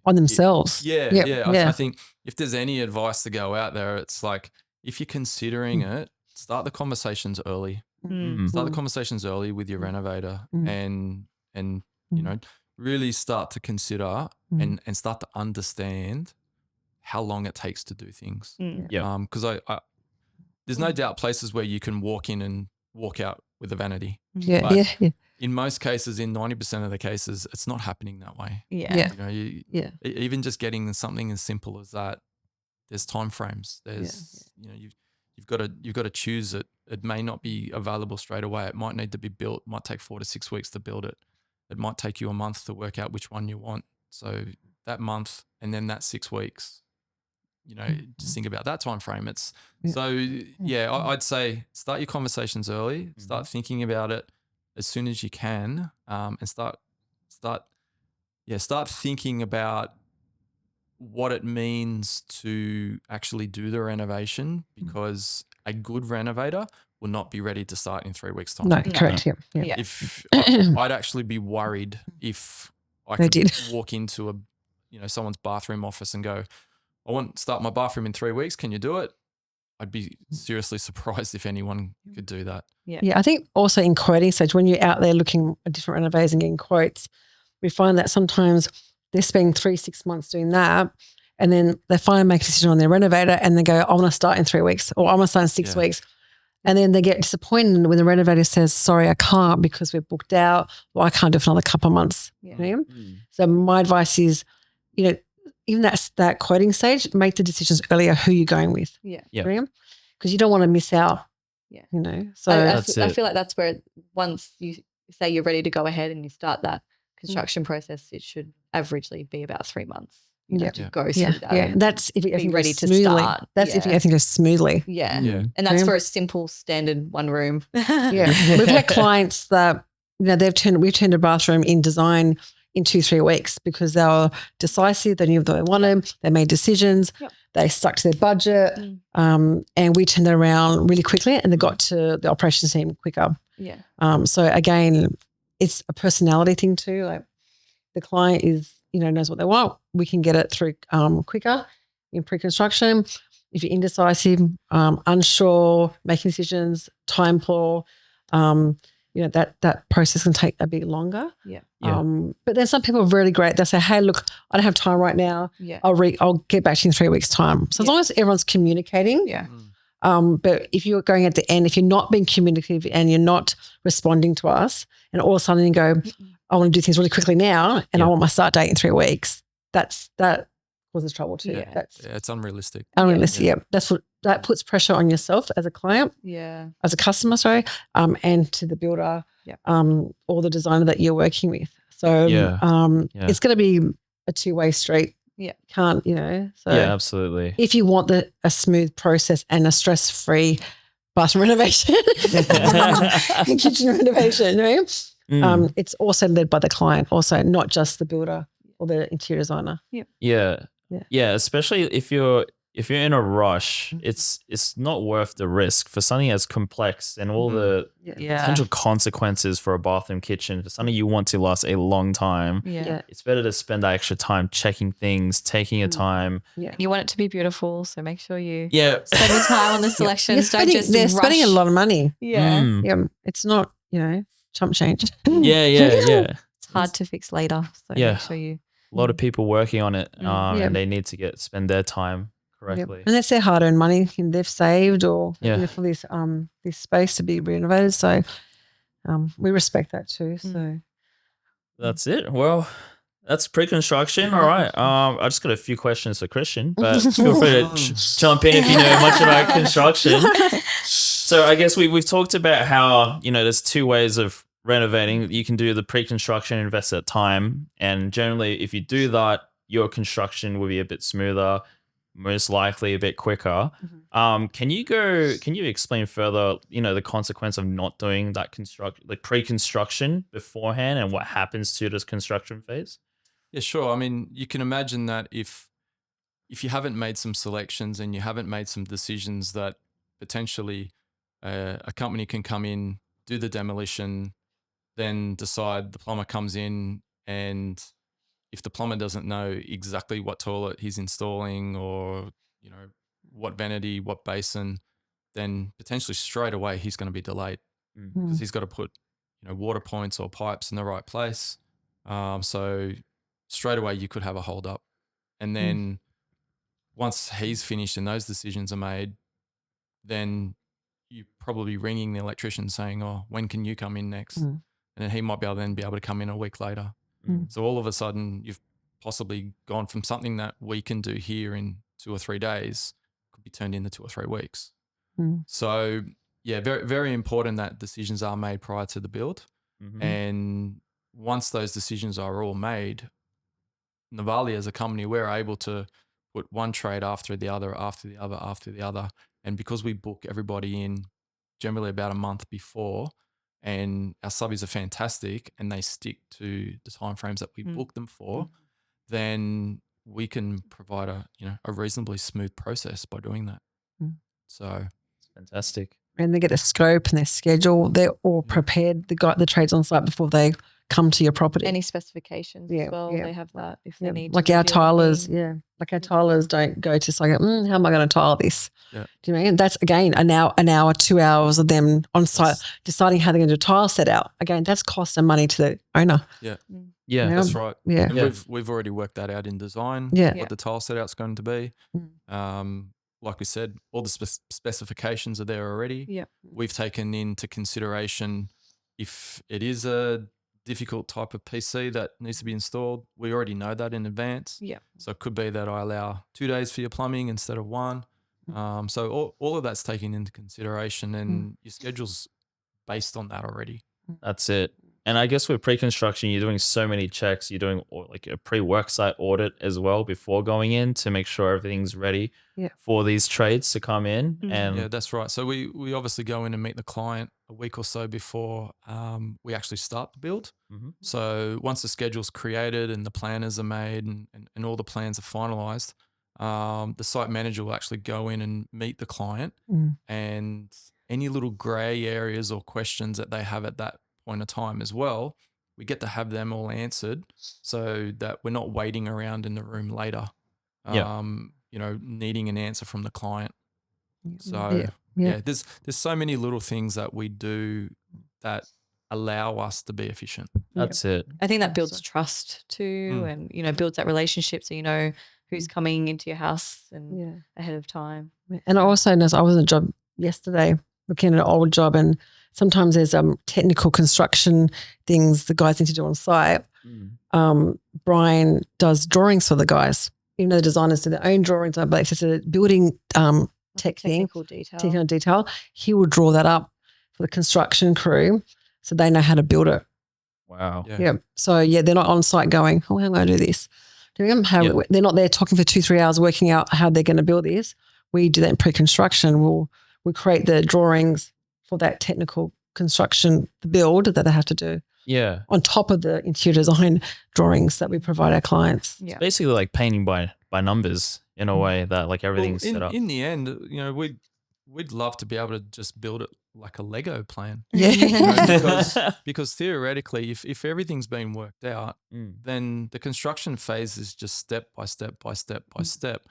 S2: on themselves.
S4: I think if there's any advice to go out there, it's like if you're considering it, start the conversations early. Start the conversations early with your renovator and really start to consider and start to understand how long it takes to do things. Because I there's no doubt places where you can walk in and walk out with a vanity. But in most cases, in 90% of the cases, it's not happening that way. Even just getting something as simple as that, there's time frames. There's you've got to choose it. It may not be available straight away. It might need to be built. It might take 4 to 6 weeks to build it. It might take you a month to work out which one you want. So that month and then that 6 weeks, just think about that time frame. I'd say start your conversations early. Start thinking about it as soon as you can, and start thinking about what it means to actually do the renovation, because a good renovator will not be ready to start in 3 weeks' time.
S2: No, correct. Yeah.
S4: If I'd actually be worried if I could walk into someone's bathroom office and go, I want to start my bathroom in 3 weeks. Can you do it? I'd be seriously surprised if anyone could do that.
S2: Yeah, I think also in quoting stage, when you're out there looking at different renovators and getting quotes, we find that sometimes they're spending 3-6 months doing that, and then they finally make a decision on their renovator and they go, I want to start in 3 weeks, or I want to start in 6 weeks. And then they get disappointed when the renovator says, sorry, I can't because we're booked out, or I can't do it for another couple of months. So my advice is, even that quoting stage, make the decisions earlier who you're going with. Because you don't want to miss out. So
S3: I feel like that's where once you say you're ready to go ahead and you start that construction process, it should averagely be about 3 months. To go through that.
S2: Yeah, that's if you're
S3: ready to
S2: smoothly.
S3: Start.
S2: That's if everything goes smoothly.
S3: And that's for a simple standard one room.
S2: We've had clients that we've turned a bathroom in design in 2-3 weeks because they were decisive. They knew what they wanted. They made decisions. They stuck to their budget, and we turned it around really quickly, and they got to the operations team quicker. So again, it's a personality thing too. Like the client is, knows what they want. We can get it through quicker in pre-construction. If you're indecisive, unsure, making decisions, time poor, that process can take a bit longer. But then some people are really great. They'll say, hey, look, I don't have time right now. I'll get back to you in 3 weeks' time. So as long as everyone's communicating. But if you're going at the end, if you're not being communicative and you're not responding to us, and all of a sudden you go, I want to do things really quickly now, and I want my start date in 3 weeks, that causes trouble too.
S4: It's unrealistic.
S2: That puts pressure on yourself as a client, as a customer, and to the builder, or the designer that you're working with. So it's going to be a two-way street. Can't, So
S1: absolutely.
S2: If you want a smooth process and a stress-free bathroom renovation, and kitchen renovation, it's also led by the client, also not just the builder or the interior designer.
S1: Especially if you're if you're in a rush, it's not worth the risk for something as complex and all the potential consequences for a bathroom kitchen, for something you want to last a long time.
S3: Yeah.
S1: It's better to spend that extra time checking things, taking your time.
S2: Yeah.
S3: You want it to be beautiful, so make sure you
S1: Yeah.
S3: spend the time on the selections. Don't just
S2: They're
S3: rush.
S2: spending a lot of money.
S3: Yeah.
S2: Yeah. It's not, chump change.
S1: Yeah.
S3: It's hard to fix later, so make sure you.
S1: A lot of people working on it, and they need to spend their time correctly.
S2: And that's their hard-earned money they've saved or for this space to be renovated. So we respect that too. So
S1: that's it. Well, that's pre-construction. All right. I just got a few questions for Kristian, but feel free to jump in if you know much about construction. So I guess we've talked about how there's two ways of renovating. You can do the pre-construction, invest that time, and generally, if you do that, your construction will be a bit smoother, most likely a bit quicker. Can you explain further, the consequence of not doing that pre-construction beforehand and what happens to this construction phase?
S4: Yeah, sure. I mean, you can imagine that if you haven't made some selections and you haven't made some decisions, that potentially a company can come in, do the demolition, then decide the plumber comes in, and if the plumber doesn't know exactly what toilet he's installing or, what vanity, what basin, then potentially straight away he's going to be delayed because he's got to put, water points or pipes in the right place. So straight away you could have a hold up. And then once he's finished and those decisions are made, then you're probably ringing the electrician saying, oh, when can you come in next? And then he might be able to come in a week later. So all of a sudden you've possibly gone from something that we can do here in 2 or 3 days could be turned into 2 or 3 weeks. So yeah, very, very important that decisions are made prior to the build. And once those decisions are all made, Novalé as a company, we're able to put one trade after the other, after the other, after the other. And because we book everybody in generally about a month before, and our subbies are fantastic and they stick to the timeframes that we book them for, then we can provide a reasonably smooth process by doing that. So
S1: it's fantastic.
S2: And they get a scope and their schedule. They're all prepared. The trades on site before they come to your property.
S3: Any specifications as well. They have that if they need
S2: like
S3: to.
S2: our tilers, like our tilers don't go to like, how am I going to tile this? Do you know what I mean? That's again an hour, 2 hours of them on site deciding how they're going to do a tile set out. Again, that's cost and money to the owner.
S1: Yeah,
S4: that's right.
S2: Yeah,
S4: and we've already worked that out in design. What the tile set out's going to be. Like we said, all the specifications are there already. We've taken into consideration if it is a difficult type of PC that needs to be installed, we already know that in advance. So it could be that I allow 2 days for your plumbing instead of 1. So all of that's taken into consideration, and your schedule's based on that already.
S1: That's it. And I guess with pre-construction, you're doing so many checks. You're doing like a pre-work site audit as well before going in to make sure everything's ready for these trades to come in. And
S4: yeah, that's right. So we obviously go in and meet the client a week or so before we actually start the build. So once the schedule's created and the planners are made and all the plans are finalized, the site manager will actually go in and meet the client, and any little gray areas or questions that they have at that point of time as well, we get to have them all answered so that we're not waiting around in the room later, needing an answer from the client. So there's so many little things that we do that allow us to be efficient.
S1: That's it.
S3: I think that builds trust too, and builds that relationship, so you know who's coming into your house and ahead of time.
S2: And I also noticed I was in a job yesterday looking at an old job, and sometimes there's technical construction things the guys need to do on site. Brian does drawings for the guys, even though the designers do their own drawings, but if it's a building technical detail, he will draw that up for the construction crew so they know how to build it.
S1: Wow.
S2: Yeah. So they're not on site going, how am I going to do this? They're not there talking for 2-3 hours working out how they're going to build this. We do that in pre-construction. We create the drawings for that technical construction, the build that they have to do.
S1: Yeah.
S2: On top of the interior design drawings that we provide our clients.
S1: It's basically like painting by numbers. in a way that like everything's
S4: Well,
S1: set up.
S4: in the end, you know, we'd love to be able to just build it like a Lego plan.
S2: Yeah.
S4: You know, because theoretically, if everything's been worked out,
S1: Mm.
S4: then the construction phase is just step by step by step by step.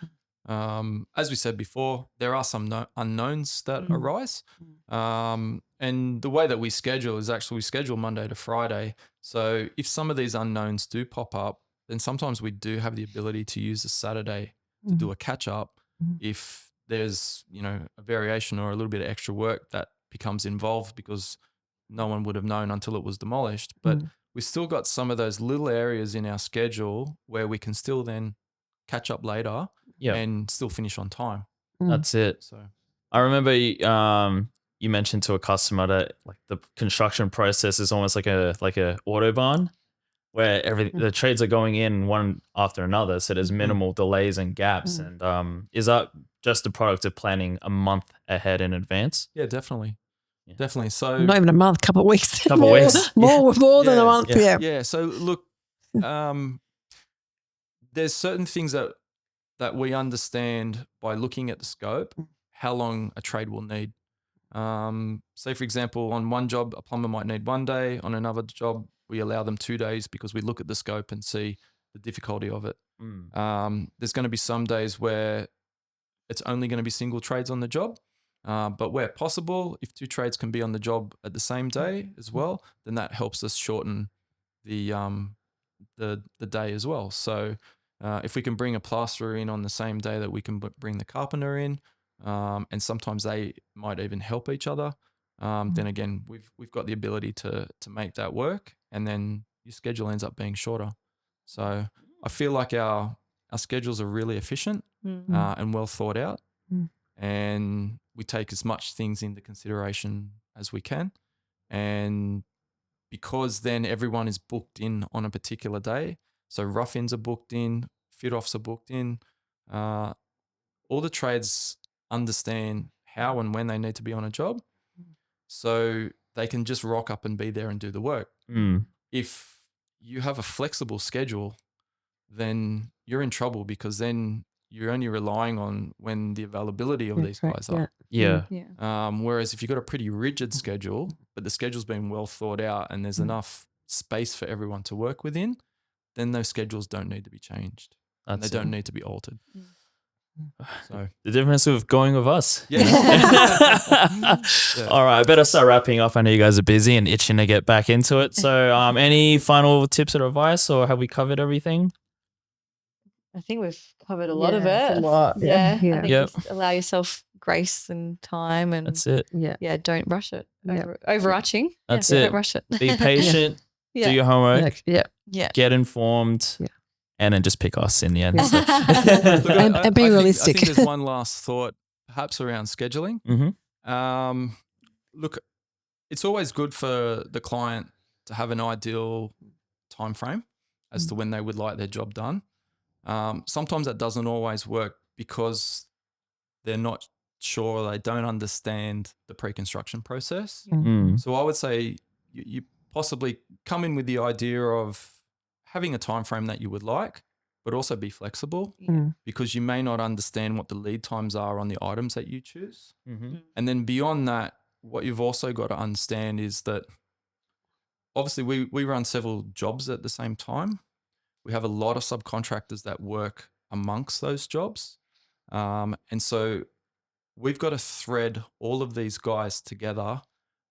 S4: As we said before, there are some unknowns that arise. And the way that we schedule is actually we schedule Monday to Friday. So if some of these unknowns do pop up, then sometimes we do have the ability to use a Saturday to do a catch up if there's, you know, a variation or a little bit of extra work that becomes involved because no one would have known until it was demolished. But we still got some of those little areas in our schedule where we can still then catch up later and still finish on time.
S1: That's it.
S4: So
S1: I remember you mentioned to a customer that like the construction process is almost like a autobahn where the trades are going in one after another, so there's minimal delays and gaps. And is that just a product of planning a month ahead in advance?
S4: yeah, definitely. Definitely. So
S2: Not even a month, couple of weeks.
S1: Couple
S2: more,
S1: weeks.
S2: More than a month. Yeah.
S4: Yeah. So look, there's certain things that we understand by looking at the scope, how long a trade will need. Say, for example, on one job, a plumber might need 1 day. On another job, we allow them 2 days because we look at the scope and see the difficulty of it. There's going to be some days where it's only going to be single trades on the job. But where possible, if 2 trades can be on the job at the same day as well, then that helps us shorten the day as well. So if we can bring a plasterer in on the same day that we can bring the carpenter in, and sometimes they might even help each other, then again we've got the ability to make that work, and then your schedule ends up being shorter. So I feel like our schedules are really efficient and well thought out, and we take as much things into consideration as we can, and because then everyone is booked in on a particular day. So rough-ins are booked in, fit-offs are booked in. All the trades understand how and when they need to be on a job, so they can just rock up and be there and do the work. If you have a flexible schedule, then you're in trouble because then you're only relying on when the availability of these guys are. Whereas if you've got a pretty rigid schedule, but the schedule's been well thought out and there's enough space for everyone to work within, then those schedules don't need to be changed. And they don't need to be altered. So
S1: the difference with going with us.
S4: Yeah.
S1: All right, I better start wrapping up. I know you guys are busy and itching to get back into it. So any final tips or advice, or have we covered everything?
S3: I think we've covered a lot of it.
S2: A lot.
S3: Yeah.
S2: Yeah.
S3: I think just allow yourself grace and time, and
S1: That's it.
S3: Yeah, don't rush it. Overarching.
S1: That's
S3: it.
S1: it.
S3: Don't rush it.
S1: Be patient. Do your homework.
S2: Yeah.
S1: Get informed.
S2: Yeah.
S1: And then just pick us in the end. So.
S4: Look,
S2: and be realistic.
S4: I think there's one last thought, perhaps around scheduling. Look, it's always good for the client to have an ideal time frame as to when they would like their job done. Sometimes that doesn't always work because they're not sure, they don't understand the pre-construction process. So I would say you possibly come in with the idea of having a time frame that you would like, but also be flexible because you may not understand what the lead times are on the items that you choose. And then beyond that, what you've also got to understand is that obviously we run several jobs at the same time. We have a lot of subcontractors that work amongst those jobs. And so we've got to thread all of these guys together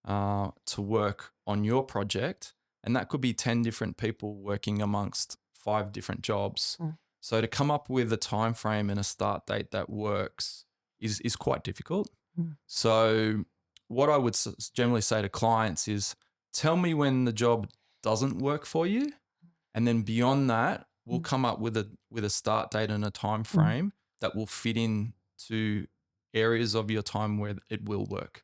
S4: to work on your project. And that could be 10 different people working amongst 5 different jobs. So to come up with a time frame and a start date that works is quite difficult. So what I would generally say to clients is, tell me when the job doesn't work for you. And then beyond that, we'll come up with a start date and a time frame that will fit in to areas of your time where it will work.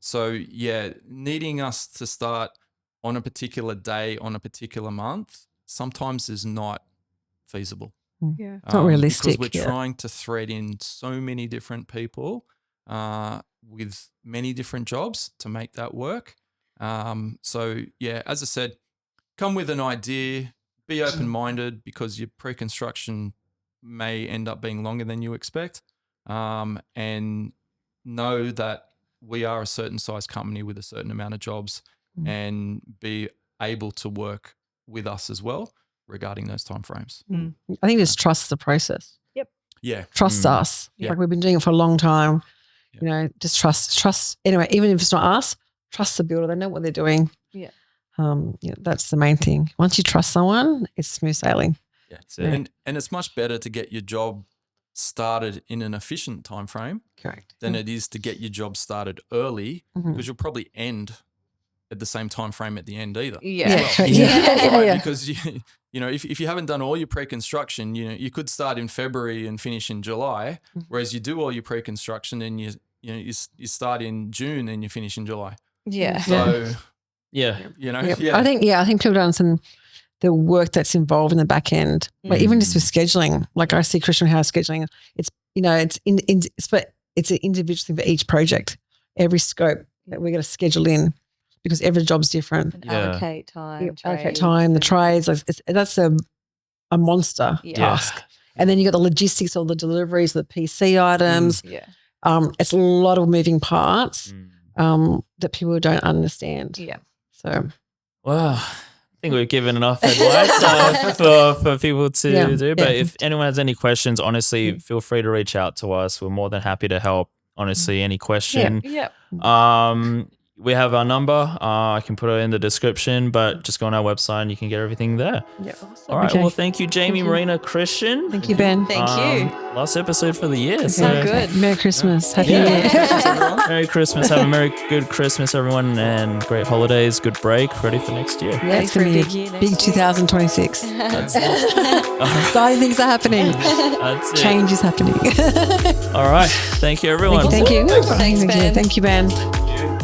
S4: So yeah, needing us to start on a particular day, on a particular month, sometimes is not feasible.
S2: It's not realistic.
S4: Because we're trying to thread in so many different people with many different jobs to make that work. So yeah, as I said, come with an idea, be open-minded because your pre-construction may end up being longer than you expect. And know that we are a certain size company with a certain amount of jobs, and be able to work with us as well regarding those timeframes.
S2: I think just trust the process.
S4: Yeah.
S2: Trust us.
S4: Yeah.
S2: Like we've been doing it for a long time.
S4: Yeah.
S2: You know, just trust. Anyway, even if it's not us, trust the builder. They know what they're doing.
S3: Yeah.
S2: That's the main thing. Once you trust someone, it's smooth sailing.
S4: Yeah.
S1: Yeah.
S4: And it's much better to get your job started in an efficient time frame
S2: Correct.
S4: than it is to get your job started early, because you'll probably end at the same time frame at the end either.
S3: Yeah.
S2: correct. Yeah.
S4: Because you know, if you haven't done all your pre-construction, you know, you could start in February and finish in July, whereas you do all your pre-construction and you start in June and you finish in July.
S3: Yeah.
S4: So
S1: Yeah.
S4: you know,
S2: I think people don't understand the work that's involved in the back end. Like even just with scheduling, like I see Kristian House scheduling, it's it's an individual thing for each project, every scope that we're going to schedule in, because every job's different.
S3: And allocate time.
S2: Allocate time, the trades, that's a monster task. And then you got the logistics, all the deliveries, the PC items.
S3: Yeah.
S2: It's a lot of moving parts that people don't understand.
S3: Yeah.
S2: So,
S1: Well, I think we've given enough advice for people to do. But if anyone has any questions, honestly, feel free to reach out to us. We're more than happy to help. Honestly, any question.
S3: Yeah.
S1: We have our number. I can put it in the description, but just go on our website and you can get everything there.
S2: yeah.
S1: All right.
S2: Okay.
S1: Well, thank you, Jamie, Marina, Kristian.
S2: Thank you, Ben.
S3: Thank you.
S1: Last episode for the year.
S3: So good.
S2: Merry Christmas. Happy New
S1: Yeah.
S2: Year.
S1: Merry Christmas. Have a good Christmas, everyone, and great holidays. Good break. Ready for next year.
S2: Yeah, it's going to be big 2026. Exciting things are happening.
S1: That's it.
S2: Change is happening.
S1: All right. Thank you, everyone.
S2: Thank you.
S3: Thanks, Ben.
S2: Thank you, Ben.
S1: Thank you.